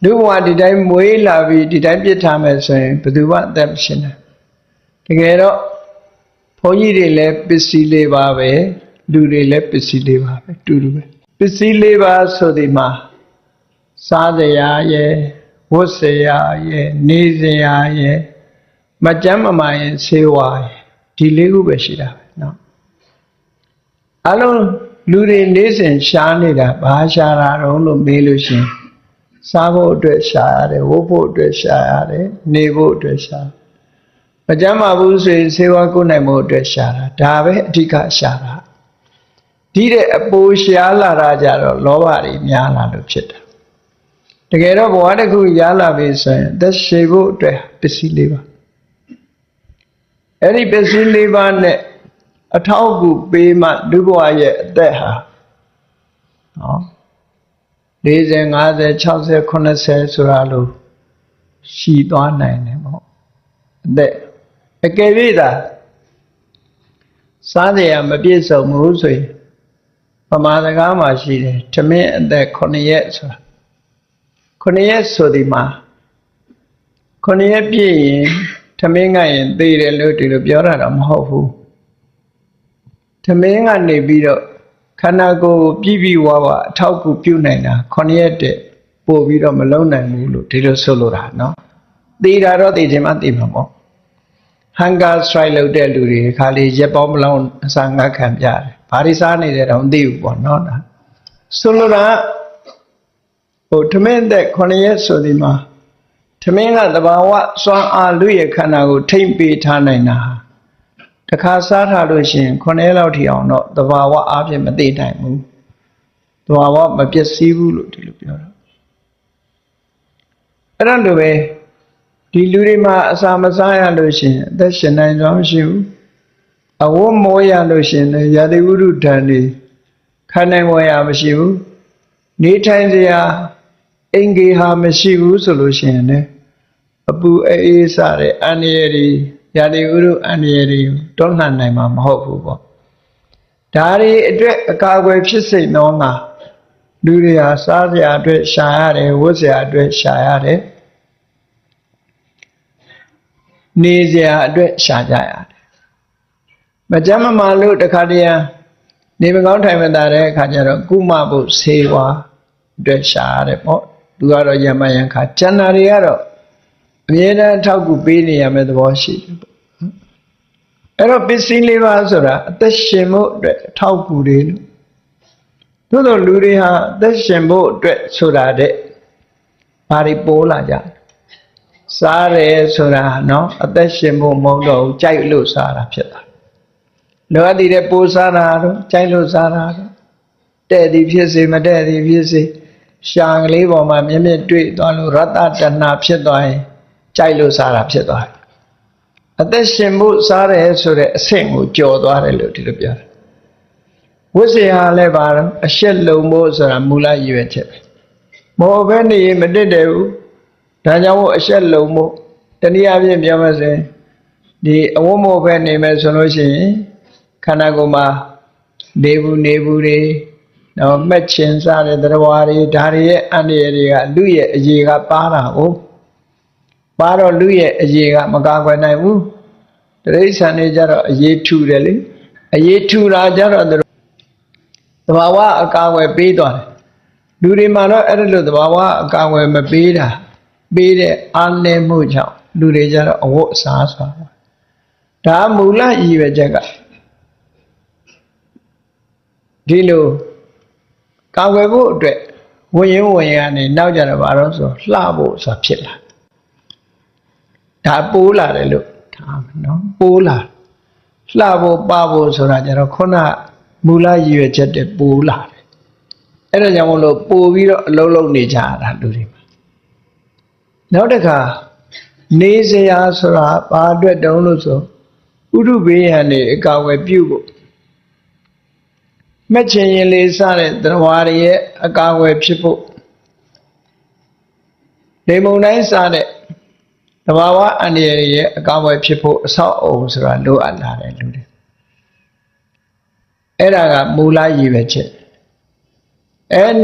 လူဘဝဒီတိုင်းမွေးလာပြီးဒီတိုင်းပြစ်ထားမယ်ဆိုရင်ဘယ်သူမှအသက်မရှင်နိုင်တကယ်တော့ဘုန်းကြီးတွေလည်းပစ္စည်း၄ပါးပဲလူတွေလည်းပစ္စည်း၄ပါးပဲတူတူပဲပစ္စည်း၄ပါးဆိုဒီမှာစားစရာရဲ့ဝတ်စရာရဲ့နေစရာရဲ့မကြမ်းမမာရဲ့ဆေးဝါးရဲ့ဒီ၄ခုပဲရှိတာပဲเนาะအလုံးလူတွေနေ့စဉ်ရှားနေတာဘာရှားတာတော့လို့မေးလို့ရှင်စားဖို့အတွက်ရှားရတယ်ဝတ်ဖို့အတွက်ရှားရတယ်နေဖို့အတွက်ရှားမကြမ်းမာဘူးဆိုရင်ဆေးဝါးကုနိုင်ဖို့အတွက်ရှားတာဒါပဲအဓိကရှားတာဒီတဲ့အပိုးရှားလာတာကြတော့လောဘတွေများလာလို့ဖြစ်တာတကယ်တော့ဘဝတစ်ခုရလာပြီဆိုရင်သက်ရှိဖို့အတွက်ပစ္စည်း၄ပါးအဲ့ဒီပစ္စည်း၄ပါးနဲ့အထောက်အကူပေးမှလူဘဝရဲ့အသက်ဟာနော်40 50 60 80ဆိုတာလို့ရှိသွားနိုင်တယ်ပေါ့အသက်အကယ်၍သာစားစရာမပြည့်စုံဘူးဆိုရင်ပမာစကားမှာရှိတယ်ထမင်းအသက်9ရက်ဆိုတာ9ရက်ဆိုဒီမှာ9ရက်ပြည့်ရင်ထမင်းကရင်သေတယ်လို့ဒီလိုပြောတာတော့မဟုတ်ဘူးထမင်းကနေပြီးတော့ခန္ဓာကိုယ်ပြည့်ပြည့်ဝဝအထောက်အကူပြုနိုင်တာ9ရက်တည်းပို့ပြီးတော့မလုံနိုင်ဘူးလို့ဒီလိုဆိုလိုတာเนาะသေတာတော့သေခြင်းမှသေမှာပေါ့hunger strike လုပ်တဲ့လူတွေခါလေးရက်ပေါင်းမလုံးအစာငတ်ခံပြတယ်ဘာတွေစားနေတယ်တော့မသိဘူးပေါ့เนาะဒါဆိုလိုတာဟိုထမင်းသက်9ရက်ဆိုဒီမှာထမင်းကတဘာဝစွမ်းအားလူရဲ့ခန္ဓာကိုထိမ့်ပေးထားနိုင်တာတခါစားထားလို့ရှိရင်9ရက်လောက်ထိအောင်တော့တဘာဝအားဖြင့်မသိနိုင်ဘူးတဘာဝမပျက်စီးဘူးလို့ဒီလိုပြောတာအဲ့ဒါလိုပဲဒီလူတွေမှာအစာမစားရလို့ရှိရင်အသက်ရှင်နိုင်စွာမရှိဘူးအဝတ်မိုးရလို့ရှိရင်ရာသီဥတုဓာတ်တွေခံနိုင်ဝရမရှိဘူးနေထိုင်စရာအင်္ဂေဟာမရှိဘူးဆိုလို့ရှိရင်လည်းအပူအေးစတဲ့အန္တရာယ်တွေရာသီဥတုအန္တရာယ်တွေတွန်းလှန်နိုင်မှာမဟုတ်ဘူးပေါ့ဒါတွေအတွက်အကာအကွယ်ဖြစ်စိတ်နှောငါလူတွေဟာစားစရာအတွက်ရှာရတယ်ဝတ်စရာအတွက်ရှာရတယ်နေစရာအတွက်ရှာကြရတယ်မကြမ်းမမာလို့တခါတည်းနေမကောင်းထိုင်မသာတဲ့အခါကျတော့ကုမဖို့ဆေးဝါးအတွက်ရှာရတယ်ပေါ့သူကတော့ရမယံခါကျန်တာတွေကတော့အမြဲတမ်းထောက်ကူပေးနေရမယ့်သဘောရှိတယ်ပေါ့အဲ့တော့ပစ္စည်း၄ပါးဆိုတာအသက်ရှင်ဖို့အတွက်ထောက်ကူတွေလို့သို့သောလူတွေဟာအသက်ရှင်ဖို့အတွက်ဆိုတာတဲ့ဘာတွေပိုးလာကြစားတယ်ဆိုတာနော်အသက်ရှင်ဖို့မဟုတ်တော့ဘူးကြိုက်လို့စားတာဖြစ်တာလောကတည်တဲ့ပိုးစားတာတော့ကြိုက်လို့စားတာတော့တဲ့သည်ဖြစ်စေမတဲ့သည်ဖြစ်စေရှာကလေးပေါ်မှာမြင့်မြင့်တွေ့သွားလို့ရတ္တတဏဖြစ်သွားရင်ကြိုက်လို့စားတာဖြစ်သွားတယ်အသက်ရှင်ဖို့စားတယ်ဆိုတဲ့အဆင့်ကိုကျော်သွားတယ်လို့ဒီလိုပြောတယ်ဝိဇ္ဇာလည်းပါတော့အရှက်လုံဖို့ဆိုတာမူလရည်ရွယ်ချက်ပဲမဟုတ်ဘဲနေရင်မတက်တယ်ဘူးဒါကြောင့်မို့အရှက်လုံဖို့တနည်းအားဖြင့်ပြောမှဆိုရင်ဒီအဝတ်မို့ပဲနေမယ်ဆိုလို့ရှိရင်ခန္ဓာကိုယ်မှာနေဘူးတွေတော့မှတ်ချင်စားတဲ့တရားတွေဒါတွေရဲ့အန္တရာယ်တွေကလူရဲ့အရေးကပါတာဟုတ်ပါတော့လူရဲ့အရေးကမကာကွယ်နိုင်ဘူးတိရစ္ဆာန်တွေကြတော့အရေးထူတယ်လေအရေးထူတာကြတော့သဘာဝအကာအကွယ်ပေးသွားတယ်လူတွေမှာတော့အဲ့လိုသဘာဝအကာအကွယ်မပေးတာပေးတဲ့အားနည်းမှုကြောင့်လူတွေကြတော့အဝတ်အစားဆိုတာဒါမူလရည်ရွယ်ချက်ကဒီလိုကာကွယ်ဖို့အတွက်ဝင်ရင်ကနေနောက်ကြတော့ဘာလို့ဆိုလှဖို့ဆိုတာဖြစ်လာဒါပိုးလာတယ်လို့ထားမယ်နော်ပိုးလာလှဖို့ပဖို့ဆိုတာကြတော့ခုနမူလရည်ရွယ်ချက်တဲ့ပိုးလာတယ်အဲ့ဒါကြောင့်မလို့ပို့ပြီးတော့အလုံးလုံးနေကြတာလူတွေမှာနောက်တစ်ခါနေစရာဆိုတာဘာအတွက်တုံးလို့ဆိုဥဒုဘေးရန်နေအကာအကွယ်ပြုဖို့မချင်ရင်လေးစတဲ့တရားတွေရဲ့အကာအကွယ်ဖြစ်ဖို့နေမုန်တိုင်းစတဲ့သဘာဝအန္တရာယ်ရဲ့အကာအကွယ်ဖြစ်ဖို့အဆောက်အအုံဆိုတာလိုအပ်လာတယ်လူတွေအဲ့ဒါကမူလရည်ပဲချက်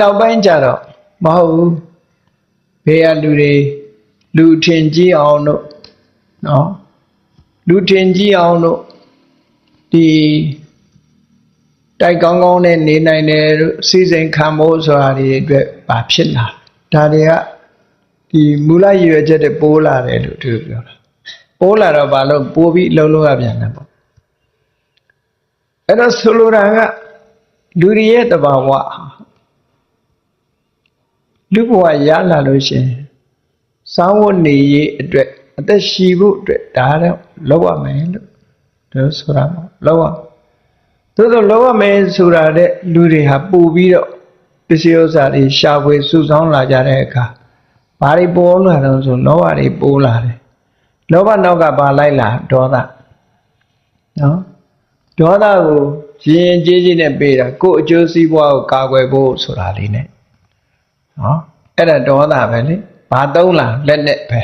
နောက်ပိုင်းကျတော့မဟုတ်ဘူး ဘေးကလူတွေလူထင်ကြီးအောင်တို့နော်လူထင်ကြီးအောင်တို့ဒီတိုက်ကောင်းကောင်းနဲ့နေနိုင်တယ်စီစဉ်ခံဖို့ဆိုတာဒီအတွက်ဘာဖြစ်လာဒါတွေကဒီမူလရည်ရွယ်ချက်တွေပိုးလာတယ်လို့သူပြောတာပိုးလာတော့ဘာလို့ပိုးပြီးလှုပ်လို့ရပြန်တယ်ပေါ့အဲ့တော့ဆိုလိုတာကလူတွေရဲ့တဘာဝလူဘဝရလာလို့ရှင်စောင်းဝတ်နေရေးအတွက်အသက်ရှိဖို့အတွက်ဒါတော့လောက်ရမယ်လို့သူဆိုတာပေါ့လောက်ရသို့တော့လောက်ရမယ်ဆိုတာတဲ့လူတွေဟာပို့ပြီးတော့ပစ္စည်းဥစ္စာတွေရှာဖွေစုဆောင်းလာကြတဲ့အခါဘာတွေပေါ်လာတော့ဆိုလောဘတွေပိုးလာတယ်လောဘနောက်ကဘာလိုက်လာဒေါသနော်ဒေါသကိုရင်ကြီးကြီးနဲ့ပေးတာကိုယ်အကျိုးစီးပွားကိုကာကွယ်ဖို့ဆိုတာလေးနဲ့နော်အဲ့ဒါဒေါသပဲလေဘာသုံးလာလက်နဲ့ပဲ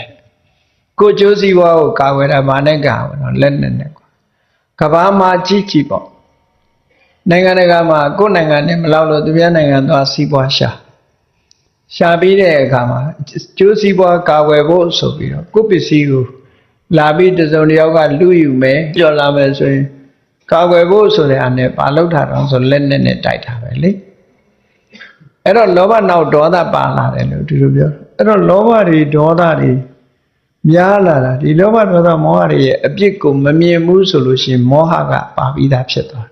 ကိုယ်အကျိုးစီးပွားကိုကာကွယ်တာဘာနဲ့ကာကွယ်တော့လက်နဲ့ကွာကဘာမှာကြီးကြီးပေါ့နိုင်ငံတကာမှာကိုယ်နိုင်ငံနဲ့မလောက်လို့သူများနိုင်ငံသွားစီးပွားရှာပြီးတဲ့အခါမှာကျိုးစီးပွားကာကွယ်ဖို့ဆိုပြီးတော့ကိုယ်ပစ္စည်းကိုလာပြီးတစုံတစ်ယောက်ကလူယူမယ်ကြော်လာမယ်ဆိုရင်ကာကွယ်ဖို့ဆိုတဲ့အနေနဲ့ဘာလုပ်တာတော့ဆိုလက်နဲ့တိုက်တာပဲလေအဲ့တော့လောဘနောက်ဒေါသပါလာတယ်လို့သူတို့ပြောအဲ့တော့လောဘတွေဒေါသတွေများလာတာဒီလောဘဒေါသမောဟတွေရဲ့အပြစ်ကိုမမြင်ဘူးဆိုလို့ရှိရင်မောဟကပါပြီးသားဖြစ်သွား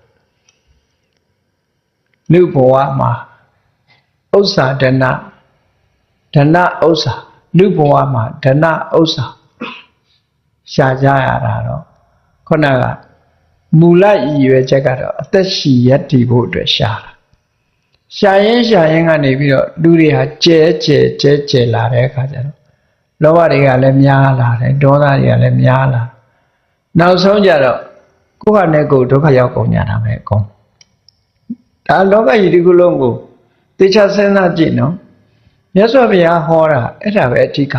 လူဘဝမှာဥစ္စာဒဏဥစ္စာလူဘဝမှာဒဏဥစ္စာရှာကြရတာတော့ခုနကမူလရည်ရွယ်ချက်ကတော့အသက်ရှိရတည်ဖို့အတွက်ရှာတာရှာရင်ကနေပြီးတော့လူတွေဟာကျဲလာတဲ့အခါကျတော့လောဘတွေကလည်းများလာတယ်ဒေါသတွေကလည်းများလာနောက်ဆုံးကြတော့ကိုယ့်ဟာနဲ့ကိုယ်ဒုက္ခရောက်ကုန်ကြတာပဲအကုန်ဒါလောကကြီးဒီခုလုံးကိုသေချာစဉ်းစားကြည့်နော်မြတ်စွာဘုရားဟောတာအဲ့ဒါပဲအဓိက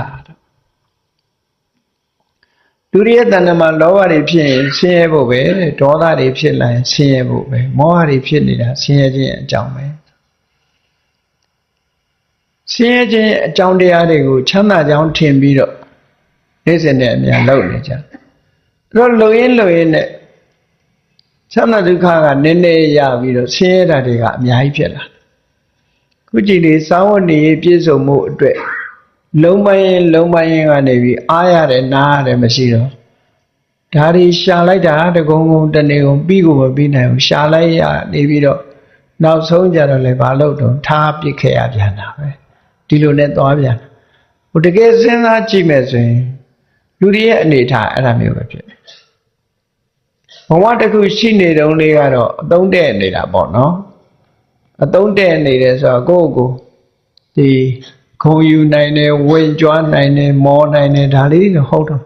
လူတွေရဲ့တဏ္ဍာမှာလောဘတွေဖြစ်ရင်ဆင်းရဲဖို့ပဲဒေါသတွေဖြစ်လာရင်ဆင်းရဲဖို့ပဲမောဟတွေဖြစ်နေတာဆင်းရဲခြင်းအကြောင်းပဲဆင်းရဲခြင်းအကြောင်းတရားတွေကိုချမ်းသာကြောင်းထင်ပြီးတော့နေ့စဉ်နဲ့အများလုပ်နေကြအဲ့တော့လုံရင်နဲ့ချမ်းသာဒုက္ခကနည်းနည်းရပြီးတော့ဆင်းရဲတာတွေကအများကြီးဖြစ်လာခုကြည့်လေစောင်းဝနေပြည့်စုံမှုအတွက်လုံးပိုင်းကနေပြီးအားရတယ်နားရတယ်မရှိတော့ဒါတွေရှာလိုက်တာတကုံတနေကုန်ပြီးကိုမပြီးနိုင်ဘူးရှာလိုက်ရနေပြီးတော့နောက်ဆုံးကြတော့လေဘာလို့တော့ထားပစ်ခဲ့ရပြန်တာပဲဒီလိုနဲ့သွားပြန်ဟိုတကယ်စဉ်းစားကြည့်မယ်ဆိုရင်လူတွေရဲ့အနေထားအဲ့ဒါမျိုးပဲဖြစ်တယ်ဘဝတစ်ခုရှိနေတုန်းလေးကတော့အသုံးတဲ့နေတာပေါ့နော်အသုံးတဲ့နေတယ်ဆိုတော့ကိုယ့်ကိုဒီခုံယူနိုင်တယ်ဝင်ကြွားနိုင်တယ်မောနိုင်တယ်ဒါလေးတော့ဟုတ်တော့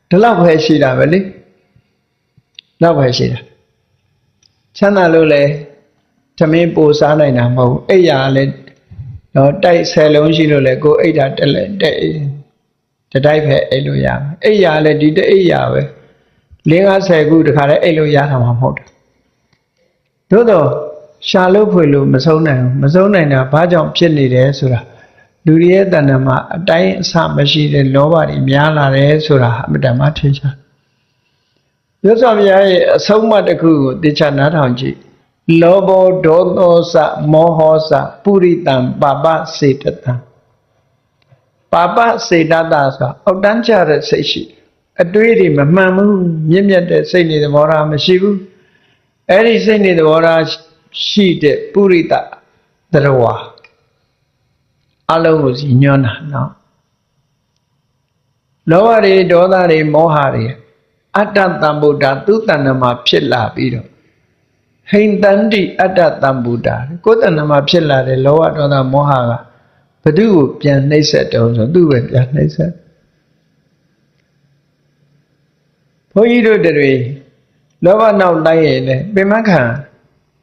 ဒီလောက်ပဲရှိတာပဲလေလောက်ပဲရှိတာချမ်းသာလို့လဲသမင်းပိုစားနိုင်တာမဟုတ်အိပ်ရာလည်းတော့တိုက်10လုံးရှိလို့လဲကိုအိပ်တာတက်တိုက်ပဲအိပ်လို့ရမယ်အိပ်ရာလည်းဒီတအိပ်ရာပဲ50ခုတခါလဲအိပ်လို့ရတာမှမဟုတ်ဘူးသို့တော့ရှာလို့ဖွေလို့မဆုံးနိုင်ဘူးမဆုံးနိုင်တာဘာကြောင့်ဖြစ်နေတယ်ဆိုတာလူတွေရဲ့တဏ္ဍာမှာအတိုင်းအဆမရှိတဲ့လောဘတွေများလာတယ်ဆိုတာအမှန်တမ်းထင်ရှားရသော်ဘုရားရဲ့အဆုံးအမတစ်ခုကိုသိချနားထောင်ကြည့်လောဘောဒေါသောစမောဟောစပုရိတံပါပစေတတံပါပစေတတဆိုအောက်တန်းကျတဲ့စိတ်ရှိအတွေးတွေမမှန်ဘူးမြင့်မြတ်တဲ့စိတ်နေသဘောထားမရှိဘူးအဲ့ဒီစိတ်နေသဘောထားရှိတဲ့ပုရိတသရဝါအလုံးကိုစီညွှန်းတာနော်လောဘတွေဒေါသတွေမောဟတွေအတ္တတံဗုဒ္ဓသူတဏ္ဍမှာဖြစ်လာပြီးတော့ဟိန္တန္တိအတ္တတံဗုဒ္ဓကိုယ်တဏ္ဍမှာဖြစ်လာတဲ့လောဘဒေါသမောဟကဘသူကိုပြန်နှိမ့်ဆက်တုံးဆိုသူ့ပဲပြန်နှိမ့်ဆက်ဘုန်းကြီးတို့တွေလောဘနောက်လိုက်ရင်လည်းပင်မခံ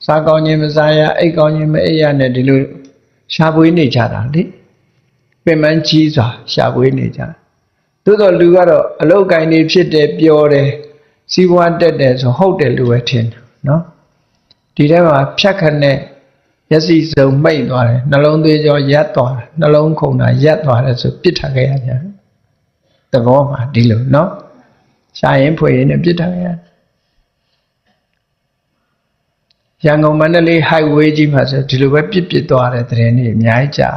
စားကောင်းခြင်းမစားရအိတ်ကောင်းခြင်းမအိတ်ရနဲ့ဒီလိုရှားပွေးနေကြတာလေပင်မကြီးစွာရှားပွေးနေကြသို့တော်လူကတော့အလုတ်ကိုင်းနေဖြစ်တယ်ပျော်တယ်စီးပွားတက်တယ်ဆိုဟုတ်တယ်လို့ပဲထင်တယ်နော်ဒီထဲမှာဖြတ်ခနဲ့ မျက်စိစုံမိတ်သွားတယ်နှလုံးသွေးကြောရက်သွားတယ်နှလုံးခုန်တာရက်သွားတယ်ဆိုပြစ်ထားခဲ့ရပြန်သဘောမှာဒီလိုနော်ရှာရင်ဖွေရင်နဲ့ပြစ်ထားခဲ့ရရန်ကုန်မန္တလေး highway ကြီးမှာဆိုဒီလိုပဲပြစ်သွားတဲ့တဲ့နေအများကြီးကြာ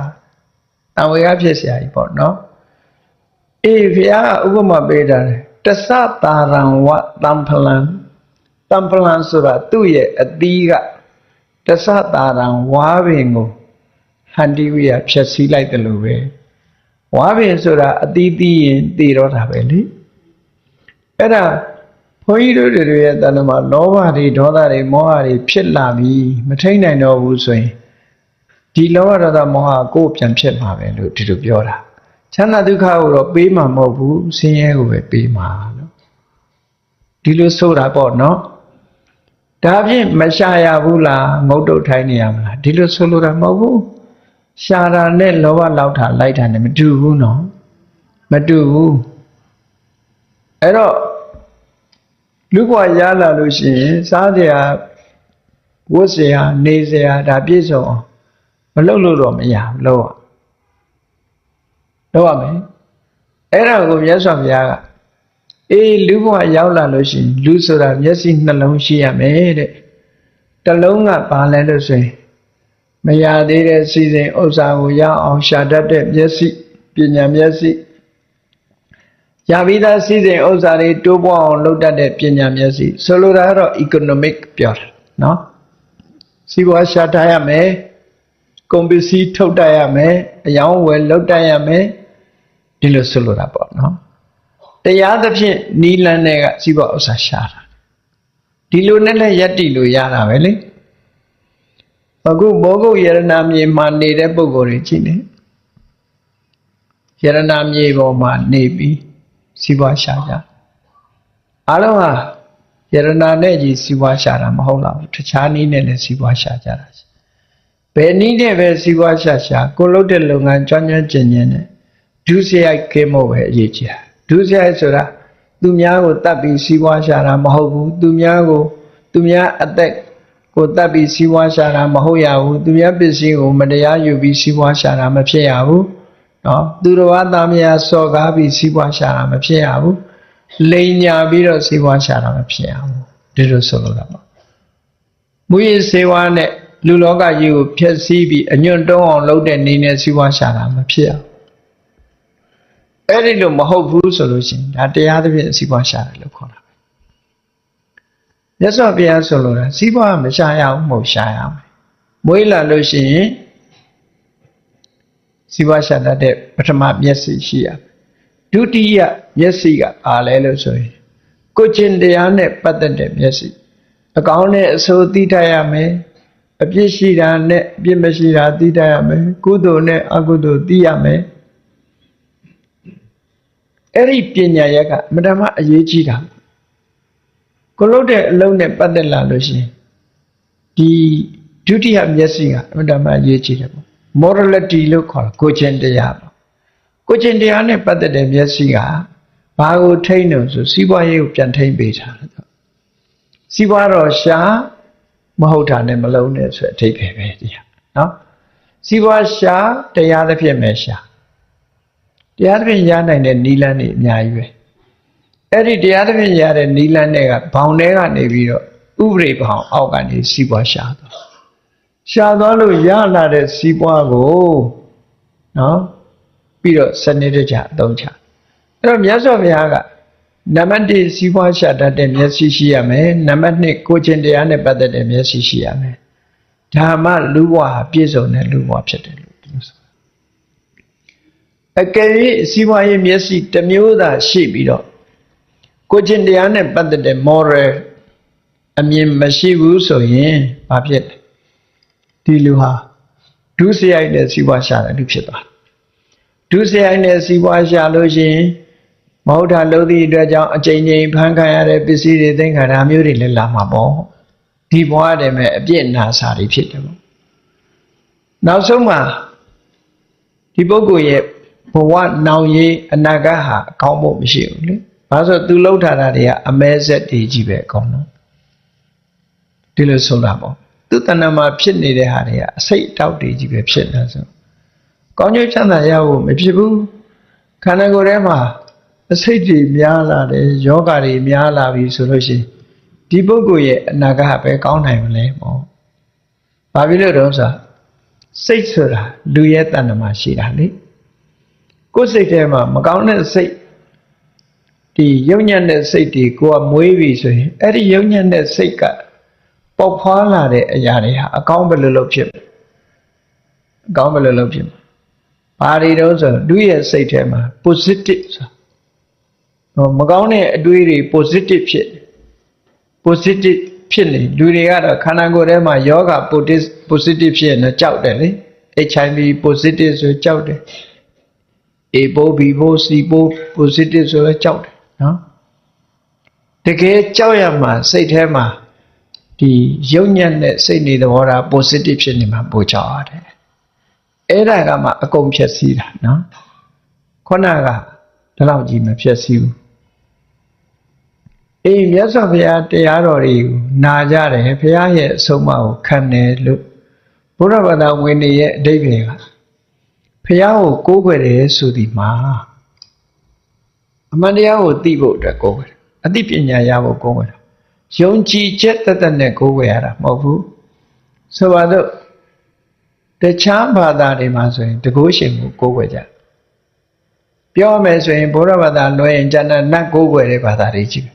အဝေကဖြစ်เสียကြီးပေါ့နော်အေးဘုရားဥပမာပေးတာလေတသတာရံဝတံဖလံဆိုတာသူ့ရဲ့အသီးကတသတာရံဝါပင်ကိုဟန္တိဝိယဖြည့်ဆည်းလိုက်တယ်လို့ပဲဝါပင်ဆိုတာအသီးသီးရင်တည်တော့တာပဲလေအဲ့ဒါဘုန်းကြီးတို့တွေရဲ့တဏ္ဍမှာလောဘတွေဒေါသတွေမောဟတွေဖြစ်လာပြီးမထိန်နိုင်တော့ဘူးဆိုရင်ဒီလောဘဒေါသမောဟကိုပြန်ဖြစ်မှာပဲလို့ဒီလိုပြောတာချမ်းသာဒုက္ခကိုတော့ပေးမှာမဟုတ်ဘူးဆင်းရဲကိုပဲပေးမှာလို့ဒီလိုဆိုတာပေါ့နော်ဒါဖြင့်မရှာရဘူးလားငုတ်တုတ်ထိုင်းနေရမလားဒီလိုဆိုလိုတာမဟုတ်ဘူးရှာတာနဲ့လောဘလောက်တာလိုက်တာနဲ့မတူဘူးနော်မတူဘူးအဲ့တော့လူ့ဘဝရလာလို့ရှိရင်စားစရာဝတ်စရာနေစရာဒါပြည့်စုံအောင်မလုပ်လို့တော့မရဘူးလုပ်ရမယ်အဲ့ဒါကိုမြတ်စွာဘုရားကအေးလူဘဝရောက်လာလို့ရှိရင်လူဆိုတာမျက်စိနှလုံးရှိရမယ်တဲ့တစ်လုံးကဘာလဲလို့ဆိုရင်မရသေးတဲ့စီစဉ်ဥစ္စာကိုရအောင်ရှာတတ်တဲ့မျက်စိပညာမျက်စိရပြီးသားစီစဉ်ဥစ္စာတွေတိုးပွားအောင်လုပ်တတ်တဲ့ပညာမျက်စိဆိုလိုတာကတော့ economic ပြောတာနော်စီးပွားရှာတတ်ရမယ်ကုန်ပစ္စည်းထုတ်တတ်ရမယ်အယောင်းဝယ်လုပ်တတ်ရမယ်ဒီလိုဆိုလိုတာပေါ့နော်တရားသဖြင့်နီလန်းတွေကစီးပွားဥစ္စာရှာတာဒီလိုနဲ့လည်းယက်တိလို့ရတာပဲလေအခုဘောဂုတ်ယရဏမြေမှာနေတဲ့ပုဂ္ဂိုလ်တွေကြည့်နေယရဏမြေပေါ်မှာနေပြီးစီးပွားရှာကြအားလုံးဟာယရဏနဲ့ကြီးစီးပွားရှာတာမဟုတ်လားတခြားနည်းနဲ့လည်းစီးပွားရှာကြတာဘယ်နည်းနဲ့ပဲစီးပွားရှာကိုလုပ်တဲ့လုပ်ငန်းကျွမ်းကျွမ်းကျင်ကျင်နဲ့ဒုစရိုက်ကင်းဖို့ပဲအရေးကြီးတာဒုစရိုက်ဆိုတာသူများကိုတတ်ပြီးစီးပွားရှာတာမဟုတ်ဘူးသူများအသက်ကိုတတ်ပြီးစီးပွားရှာတာမဟုတ်ရဘူးသူများပစ္စည်းကိုမတရားယူပြီးစီးပွားရှာတာမဖြစ်ရဘူးနော်သူတော်ဘာသားများစော်ကားပြီးစီးပွားရှာတာမဖြစ်ရဘူးလိန်ညာပြီးတော့စီးပွားရှာတာမဖြစ်ရဘူးဒီလိုဆိုလိုတာပါမူရည်စေဝါနဲ့လူလောကကြီးကိုဖျက်ဆီးပြီးအညွန့်တုံးအောင်လုပ်တဲ့နေနဲ့စီးပွားရှာတာမဖြစ်ရဘူးအဲ့ဒီလိုမဟုတ်ဘူးဆိုလို့ရှိရင်ဒါတရားသဖြင့်စီးပွားရှာတယ်လို့ခေါ်တာမြတ်စွာဘုရားဆိုလိုတာစီးပွားမရှာရဘူးမဟုတ်ရှာရမယ်မွေးလာလို့ရှိရင်စီးပွားရှာတတ်တဲ့ပထမမျက်စိရှိရဒုတိယမျက်စိကအားလဲလို့ဆိုရင်ကိုကျင့်တရားနဲ့ပတ်သက်တဲ့မျက်စိအကောင်းနဲ့အဆိုးသိတတ်ရမယ်အပြစ်ရှိတာနဲ့အပြစ်မရှိတာသိတတ်ရမယ်ကုသိုလ်နဲ့အကုသိုလ်သိရမယ်အဲ့ဒီပညာရက်ကမတ္တမအရေးကြီးတာကိုလို့တဲ့အလုံးနဲ့ပတ်သက်လာလို့ရှိရင်ဒီဒုတိယမျက်စိကအမတ္တမအရေးကြီးတယ်ပေါ့ morality လို့ခေါ်တာကိုကျင့်တရားပေါ့ကိုကျင့်တရားနဲ့ပတ်သက်တဲ့မျက်စိကဘာကိုထိန်းလို့ဆိုစီးပွားရေးကိုပြန်ထိန်းပေးတာစီးပွားတော့ရှာမဟုတ်တာနဲ့မလုံးနဲ့ဆိုအထိပ္ပယ်ပဲတရားနော်စီးပွားရှာတရားသဖြင့်ပဲရှာတရားသဖြင့်ရနိုင်တဲ့နီလန်းတွေအများကြီးပဲအဲ့ဒီတရားသဖြင့်ရတဲ့နီလန်းတွေကဘောင်ထဲကနေပြီးတော့ဥပရိဘောင်အောက်ကနေစီးပွားရှာသွားလို့ရလာတဲ့စီးပွားကိုနော်ပြီးတော့စနစ်တကျအသုံးချအဲ့တော့မြတ်စွာဘုရားကနံပါတ်1စီးပွားရှာတတ်တဲ့မျက်စိရှိရမယ်နံပါတ်2ကိုကျင့်တရားနဲ့ပတ်သက်တဲ့မျက်စိရှိရမယ်ဒါမှလူဘဝပြည့်စုံတဲ့လူဘဝဖြစ်တယ်လို့ပြောဆိုအကယ်၍စီးပွားရေးမျက်စိတစ်မျိုးသာရှိပြီးတော့ကိုကျင့်တရားနဲ့ပတ်သက်တဲ့ moral အမြင်မရှိဘူးဆိုရင်ဘာဖြစ်လဲဒီလူဟာဒုစရိုက်နဲ့စီးပွားရှာတယ်လူဖြစ်သွားဒုစရိုက်နဲ့စီးပွားရှာလို့ရှိရင်မဟုတ်တာလို့သည့်အတွက်ကြောင့်အချိန်ချင်းဖန်ခံရတဲ့ပစ္စည်းတွေသိမ်းခံတာမျိုးတွေလည်းလာမှာပေါ့ဒီဘဝတည်းမဲ့အပြစ်နာစာတွေဖြစ်တယ်ပေါ့နောက်ဆုံးမှာဒီပုဂ္ဂိုလ်ရဲ့ဘဝနောင်ရေးအနာဂတ်ဟာအကောင်းဖို့မရှိဘူးလေဘာလို့ဆိုသူလှုပ်ထားတာတွေကအမဲဆက်တွေကြီးပဲအကောင်းတော့ဒီလိုဆိုတာပေါ့သူ သူတဏ္ဍမှာဖြစ်နေတဲ့ဟာတွေကအစိတ်တောက်တွေကြီးပဲဖြစ်နေဆိုကောင်းကျိုးချမ်းသာရဖို့မဖြစ်ဘူးခန္ဓာကိုယ်ထဲမှာအစိတ်တွေများလာတယ်ယောဂတွေများလာပြီဆိုလို့ရှိရင်ဒီပုဂ္ဂိုလ်ရဲ့အနာဂတ်ပဲကောင်းနိုင်မလဲပေါ့ဘာဖြစ်လို့တော့ဆိုစိတ်ဆိုတာလူရဲ့တဏ္ဍမှာရှိတာလေကိုယ်စိတ်ထဲမှာမကောင်းတဲ့စိတ်ဒီယုံညံ့တဲ့စိတ်တွေကိုကမွေးပြီဆိုရင်အဲ့ဒီယုံညံ့တဲ့စိတ်ကပေါက်ဖွာလာတဲ့အရာတွေဟာအကောင်းဘယ်လိုလုပ်ဖြစ်အကောင်းဘယ်လိုလုပ်ဖြစ်ဘာတွေတော့ဆိုလူရဲ့စိတ်ထဲမှာ positive ဆိုမကောင်းတဲ့အတွေးတွေ positive ဖြစ် positive ဖြစ်နေလူတွေကတော့ခန္ဓာကိုယ်ထဲမှာယောဂ positive ဖြစ်ရင်ကြောက်တယ်လေ HIV positive ဆိုကြောက်တယ် A ပိုး B ပိုး C ပိုး positive ဆိုတော့ကြောက်တယ်နော်တကယ်ကြောက်ရမှာစိတ်ထဲမှာဒီယုံညံ့တဲ့စိတ်နေသဘောထား positive ဖြစ်နေမှာပိုကြောက်ရတယ်အဲ့ဒါကမှအကုန်ဖြည့်ဆည်းတာနော်ခုနကဒီလောက်ကြီးမဖြည့်ဆည်းဘူးအေးမြတ်စွာဘုရားတရားတော်တွေကိုနာကြတယ်ဘုရားရဲ့အဆုံးအမကိုခံတယ်လို့ဘုရားဘာသာဝင်တွေရဲ့အဓိပ္ပာယ်ကဘုရားကိုကိုးကွယ်တယ်ဆိုဒီမှာအမှန်တရားကိုသိဖို့အတွက်ကိုးကွယ်တယ်အသိပညာရဖို့ကိုးကွယ်တယ်ယုံကြည်ချက်တသက်နဲ့ကိုးကွယ်ရတာမဟုတ်ဘူးဆိုပါတော့တခြားဘာသာတွေမှာဆိုရင်တကုရှင်ကိုကိုးကွယ်ကြပြောမယ်ဆိုရင်ဘုရားဘာသာလွှဲရင်ကျန်တဲ့နတ်ကိုးကွယ်တဲ့ဘာသာတွေကြီး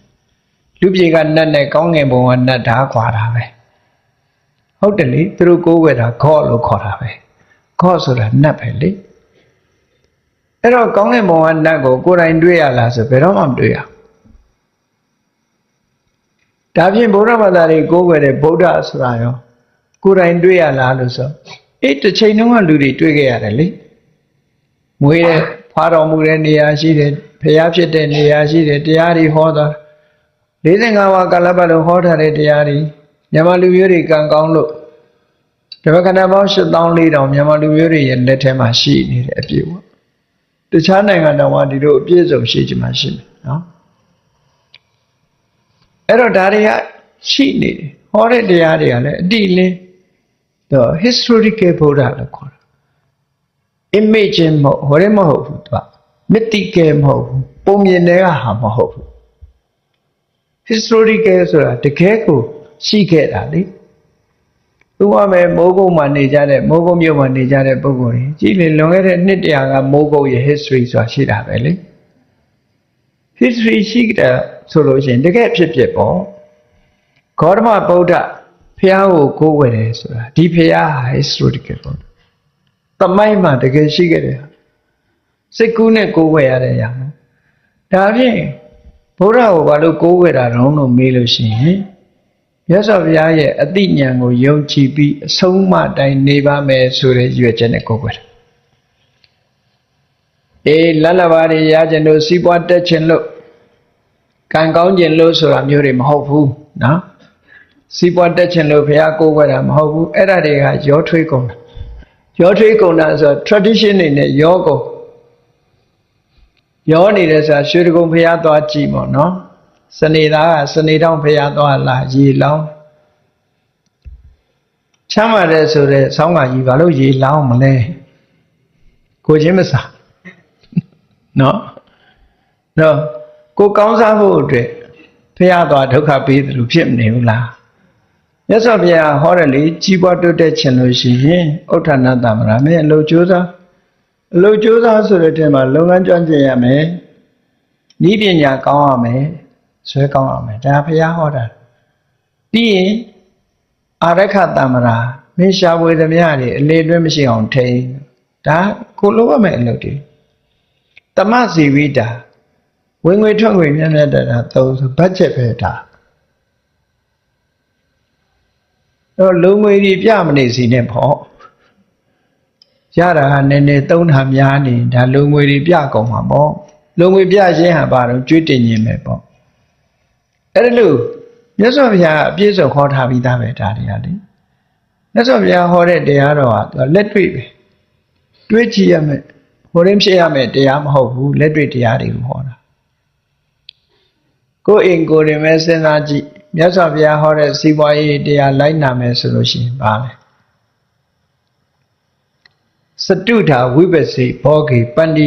လူပြေကနတ်နဲ့ကောင်းငင်ဘုံကနတ်ဓာခွာတာပဲဟုတ်တယ်လေသူတို့ကိုးကွယ်တာခော့လို့ခေါ်တာပဲခော့ဆိုတာနတ်ပဲလေအဲ့တော့ကောင်းငင်ဘုံကနတ်ကိုကိုယ်တိုင်တွေ့ရလားဆိုဘယ်တော့မှမတွေ့ရဒါဖြင့်ဘုရားဘာသာတွေကိုးကွယ်တဲ့ဗုဒ္ဓဆိုတာရောကိုယ်တိုင်တွေ့ရလားလို့ဆိုအဲ့တစ်ချိန်တုန်းကလူတွေတွေ့ခဲ့ရတယ်လေမွေးတဲ့ဖွာတော်မူတဲ့နေရာရှိတယ်ဖျားဖြစ်တဲ့နေရာရှိတယ်တရားတွေဟောတာ45ပါးကာလပတ်လုံးဟောထားတဲ့တရားတွေမြန်မာလူမျိုးတွေကံကောင်းလို့ဓမ္မကဏ္ဍပေါင်း8400မြန်မာလူမျိုးတွေရဲ့လက်ထဲမှာရှိနေတဲ့အပြည့်ပေါ့တခြားနိုင်ငံတော်မှာဒီလိုအပြည့်စုံရှိချင်မှရှိမယ်နော်အဲ့တော့ဒါတွေကရှိနေတယ်ဟောတဲ့တရားတွေကလည်းအတိလင်းတော့ historical Buddha လို့ခေါ်တာ image မဟုတ်ဟောရဲမဟုတ်ဘူးသူက mythical မဟုတ်ဘူးပုံမြင်တဲ့ဟာမဟုတ်ဘူး historical ဆိုတာတကယ်ကိုရှိခဲ့တာလေဥပမာမိုးကုတ်မှာနေကြတဲ့မိုးကုတ်မြို့မှာနေကြတဲ့ပုဂ္ဂိုလ်တွေကြည့်လေလွန်ခဲ့တဲ့နှစ်တရာကမိုးကုတ်ရဲ့ history ဆိုတာရှိတာပဲလေ history ရှိတာဆိုလို့ရှိရင်တကယ်ဖြစ်ဖြစ်ပေါ့ဂေါတမဗုဒ္ဓဖះကိုကိုးကွယ်တယ်ဆိုတာဒီဖះဟာ historical ပေါ့တမိုင်းမှာတကယ်ရှိခဲ့တယ်စိတ်ကူးနဲ့ကိုးကွယ်ရတဲ့ညာဒါဖြင့်ဘုရားကိုဘာလို့ကိုးကွယ်တာတုံးလို့မေးလို့ရှိရင်မြတ်စွာဘုရားရဲ့အသိဉာဏ်ကိုယုံကြည်ပြီးအဆုံးအမတိုင်းနေပါမယ်ဆိုတဲ့ရည်ရွယ်ချက်နဲ့ကိုးကွယ်တာအေးလလဘာတွေရခြင်းလို့စီးပွားတက်ခြင်းလို့ကံကောင်းခြင်းလို့ဆိုတာမျိုးတွေမဟုတ်ဘူးနော်စီးပွားတက်ခြင်းလို့ဘုရားကိုးကွယ်တာမဟုတ်ဘူးအဲ့ဒါတွေကရောထွေးကုန်တာရောထွေးကုန်တာဆို tradition တွေနဲ့ရောကုန်ရောနေတယ်ဆိုတာရွှေတကုံဘုရားသွားကြည့်ပေါ့နော်စနေသားကစနေတောင်ဘုရားသွားလာရေလောင်းချမ်းသာတဲ့ဆိုတဲ့ဆောင်းကကြီးဘာလို့ရေလောင်းမလဲကိုချင်းမစားနော်တော့ကိုကောင်းစားဖို့အတွက်ဘုရားသွားဒုက္ခပေးတယ်လို့ဖြစ်မနေဘူးလားမြတ်စွာဘုရားဟောတယ်လေကြီးပွားတိုးတက်ခြင်းလို့ရှိရင်ဥဋ္ဌာဏတမရမင်းအလုပ်ကြိုးစားအလုပ်ကြိုးစားဆိုတဲ့ထဲမှာလုပ်ငန်းကျွမ်းကျင်ရမယ်နည်းပညာကောင်းရမယ်ဆွဲကောင်းရမယ်ဒါဘုရားဟောတာပြီးရင်အာရခတမရာမင်းရှားဝေသမျှတွေအလေအတွင်းမရှိအောင်ထိန်းဒါကိုလုပ်ရမယ်အလုပ်တွေတမစီဝိတာဝင်ငွေထွက်ငွေမြတ်မြတ်တာသုံးဆိုဘတ်ဂျက်ပဲဒါတော့လုံငွေတွေပြမနေစီနဲ့ပေါ့ရတာကနည်းနည်းသုံးတာများနေဒါလုံငွေတွေပြကုန်မှာပေါ့လုံငွေပြခြင်းဟာဘာလို့ကြွေးတင်ခြင်းပဲပေါ့အဲ့ဒါလို့မြတ်စွာဘုရားအပြည့်စုံခေါ်ထားပြီးသားပဲဒါတွေကလေမြတ်စွာဘုရားဟောတဲ့တရားတော်ဟာလက်တွေ့ပဲတွေးကြည့်ရမယ်ဟိုရင်းဖြစ်ရမယ်တရားမဟုတ်ဘူးလက်တွေ့တရားတွေကိုဟောတာကိုယ်အိမ်ကိုယ်ရင်ပဲစဉ်းစားကြည့် မြတ်စွာဘုရားဟောတဲ့စီးပွားရေးတရားလိုက်နာမယ်ဆိုလို့ရှိရင်ပါလေစတုထာဝိပ္ပစေဘောဂေပန္တိ